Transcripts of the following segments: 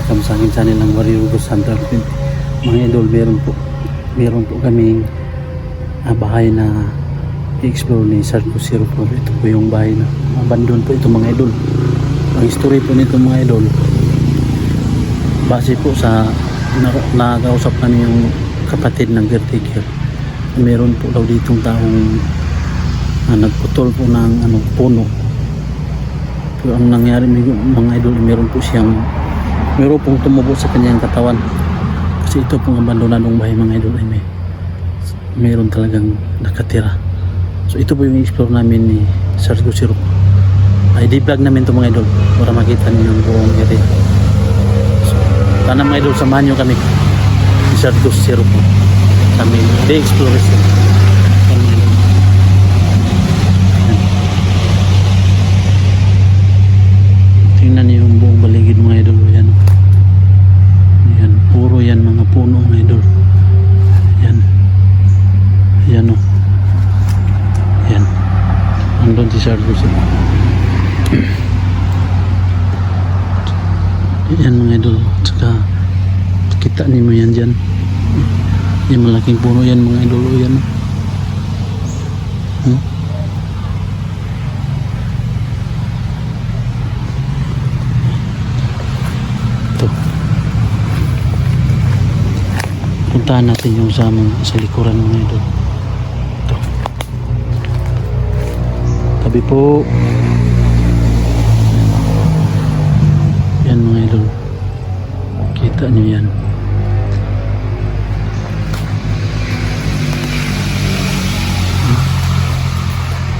welcome sa akin channel ng Warrior Ghost Hunter. Mga idol, meron po kaming bahay na i-explore ni Sarko Zero po. Ito po yung bahay na abandon po ito mga idol. Ang history po nito mga idol, base po sa nakakausap namin yung kapatid ng caretaker, meron po daw ditong taong nagputol po ng puno. Pero ang nangyari mga idol, meron pong tumubo sa kanyang katawan. Kasi ito pong abandonadong bahay mga idol ay meron talagang nakatira. So ito po yung explore namin ni Sarko Zero. Ay di-vlog namin ito mga idol para makita niyo yung buong area. So sana mga idol, samahan nyo kami ni Sarko Zero po sa aming day exploration. Tingnan niyo yung buong baligid mga idol. Yan, yan, puro yan mga puno mga idol. Yan, yan o, yan, andun si Sarko Zero. Yan mga idol, saka kita niyo yan dyan, yung malaking puno yan mga idol. Yan ito, puntahan natin yung sa likuran mga idol. Ito, tabi po yan mga idol, kita nyo yan.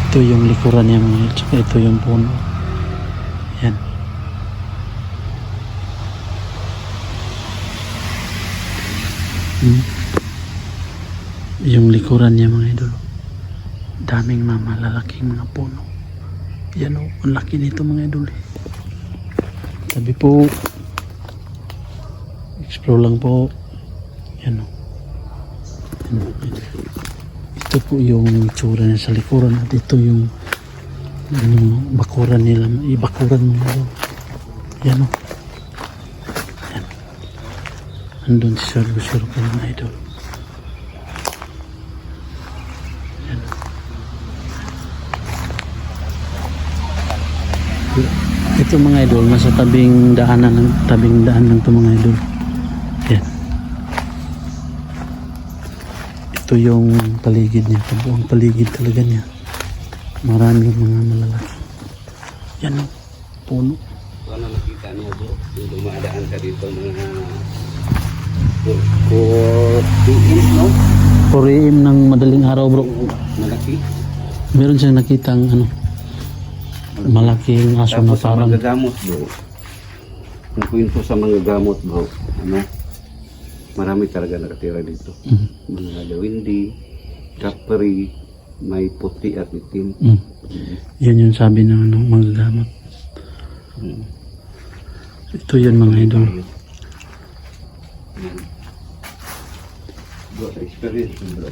Ito yung likuran niya mga idol, tsaka ito yung puno. Yan, yung likuran niya mga idol, daming malalaking mga puno. Yan o, ang laki nito mga idol. Tabi po, explore lang po. Yan o, ito po yung itsura niya sa likuran, at ito yung bakuran nila, ibakuran mo nila. Yan o, yan, andun si Sarko Zero po mga idol. Yan, ito mga idol, nasa tabing daan lang ito mga idol. Yan, ito yung paligid niya, buong paligid talaga niya, maraming mga malalaki. Yan o, puno. Ano nakita niyo bro, yung dumadaan ka dito mga 4 no? 4 AM ng madaling araw bro, Malaki. meron siyang nakitang malaking aso na Tapos sa parang mga gamot bro, ang kwento sa mga gamot bro, marami talaga nakatira dito. Mga lawindi, kapri, may puti at itim. yan yung sabi ng mga gamot. Ito yun mga idol. Bro, sa experience mo bro,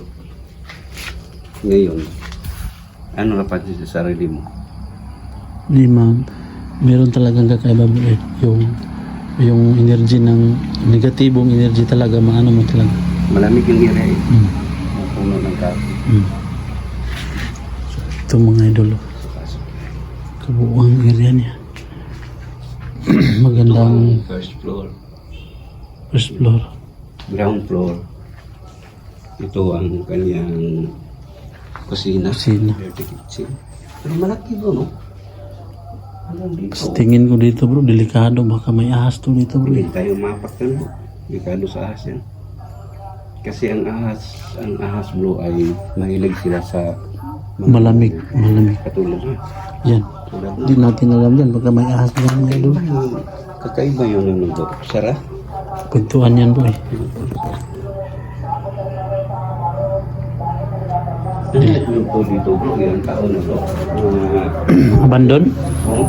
ngayon, ano napansin sa sarili mo? Hindi ma'am, meron talagang kakaiba bro, yung energy ng negatibong energy talaga, maano mo talaga. Malamig yung area eh. Ang puno ng kahoy. So, ito mga idol, kabuuang area niya. Magandang First floor. first floor. Ground floor. Ito ang kanyang kusina. Dirty kitchen. Pero malaki bro, no? Hanggang dito. Tingin ko dito bro, delikado, baka may ahas to dito bro. Hindi tayo mapak yan bro. Delikado sa ahas yan. Kasi ang ahas bro ay mahilig sila sa Malamig. katulad niya. Yan, hindi natin alam yan, baka may ahas na mga idol. Kakaiba yun ano bro. Sarah? Kwentuhan yan bro eh. Yung po dito bro, ilang taon na bro. Abandon? Oh,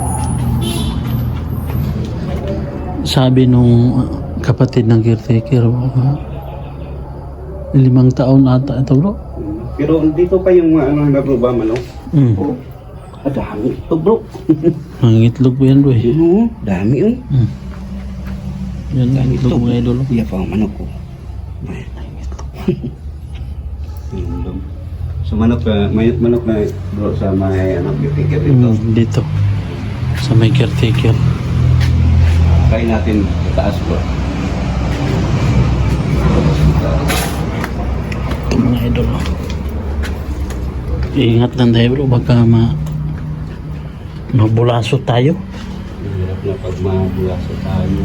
Sabi nung kapatid ng caretaker, 5 taon ata ito bro. pero dito pa yung na bro ba no? Oh, dami ito bro. Ang itlog po yan bro eh. Dami oh. Yan, itlog mga idol. Iya pa ang manok ko. Itlog. So manok may manok na bro sa may anak ticket ito. Dito. Sa may caretaker. Kain natin sa taas bro. Ito mga idol. Ingat lang tayo bro. Baka mabulasot tayo. Hirap na pag mabulasa tayo.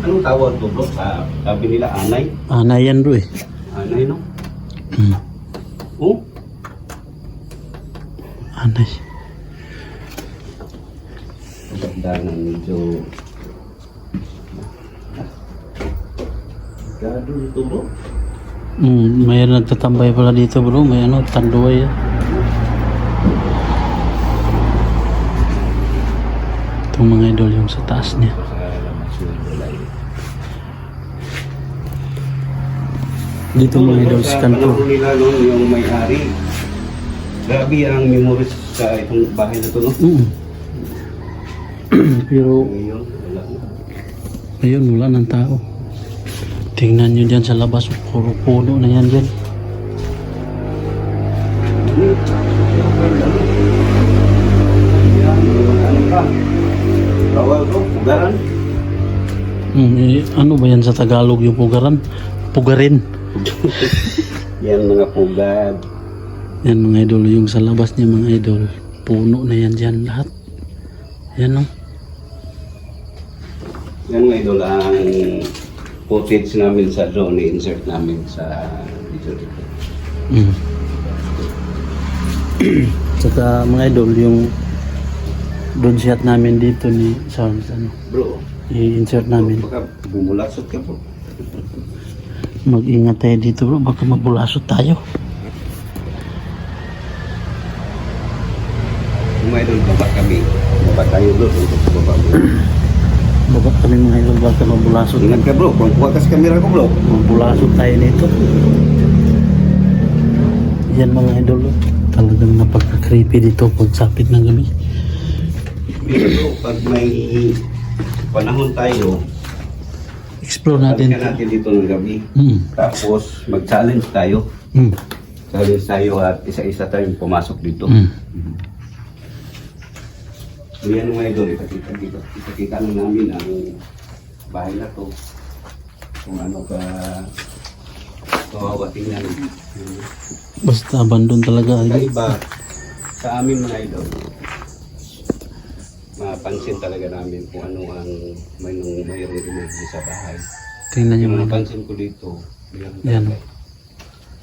Anong tawag to bro? Sabi nila anay. Anay yan bro eh. Anay no? Hmm. Oh? Anay. Ganda na medyo gado ito bro. May nagtatambay pala dito bro. May tanduay. Itong mga idol yung sa taas niya. Sa labas ng tulay. Dito mga idol sa kanto. Panahon nila noon yung may-ari. Grabe ang memories sa itong bahay na to no? Pero Ngayon, wala na. ayun, wala ng tao. Tingnan nyo dyan sa labas, puro puno na yan dyan. Ano pa? Bawal to, pugaran. Ano ba yan sa Tagalog yung pugaran? Pugarin. Yan mga pugad. Yan mga idol, yung sa labas niya mga idol. Puno na yan dyan lahat. Yan o. Yan mga idol ang footage namin sa drone, i-insert namin sa video dito. Saka mga idol, yung drone shot namin dito ni Sounds, Bro, i-insert namin. baka bumulasot ka po. Mag-ingat tayo dito bro, baka mabulasot tayo. Mga idol, baba kami. Baba tayo bro, untuk sa baba bro. Baka kami mga idol, baka mabulasot. Ingat ka bro, kung kuha ka sa camera ko bro. Mabulasot tayo nito. Yan mga idol, talagang napagka-creepy dito pag sapit ng gabi. Pero bro, pag may panahon tayo, Explore natin. balikan natin dito ng gabi. Tapos mag-challenge tayo. Challenge tayo at isa-isa tayong pumasok dito. So yan mga idol, ipakita na namin ang bahay na to. Kung ano ka kawawa tingnan. Basta abandon talaga. Kaiba sa amin mga idol, mapansin talaga namin kung ano ang mayroong energy sa bahay. Tingnan niyo Yung mga idol. napansin ko dito, Yan.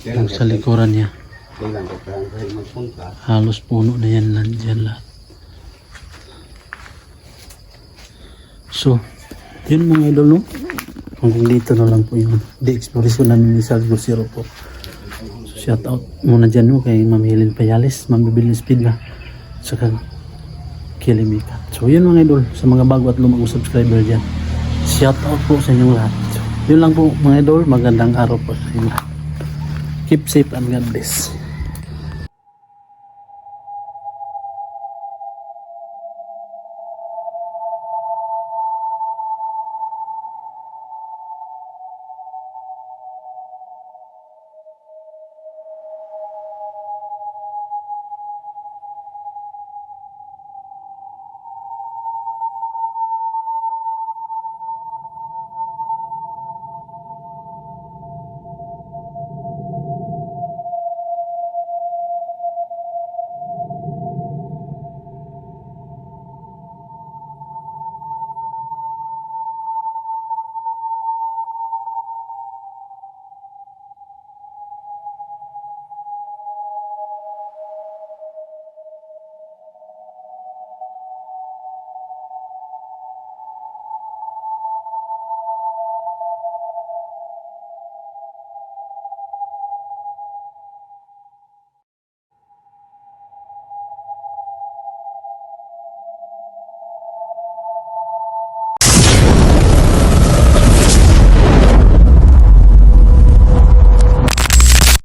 Yung sa likuran niya. kailan ko parang kayo magpunta. Halos puno na yan lang dyan lahat. So, yun mga idol no. Hanggang dito na lang po yung de-exploration namin ni Salgo Zero po. So, shout out muna dyan no kay Ma'am Helen Payales, Ma'am Bibil Speed na. Saka Kilimika. So yun mga idol, sa mga bago at lumang subscriber dyan. Shout out po sa inyong lahat. So, yun lang po mga idol, magandang araw po sa inyong lahat. Keep safe and God bless.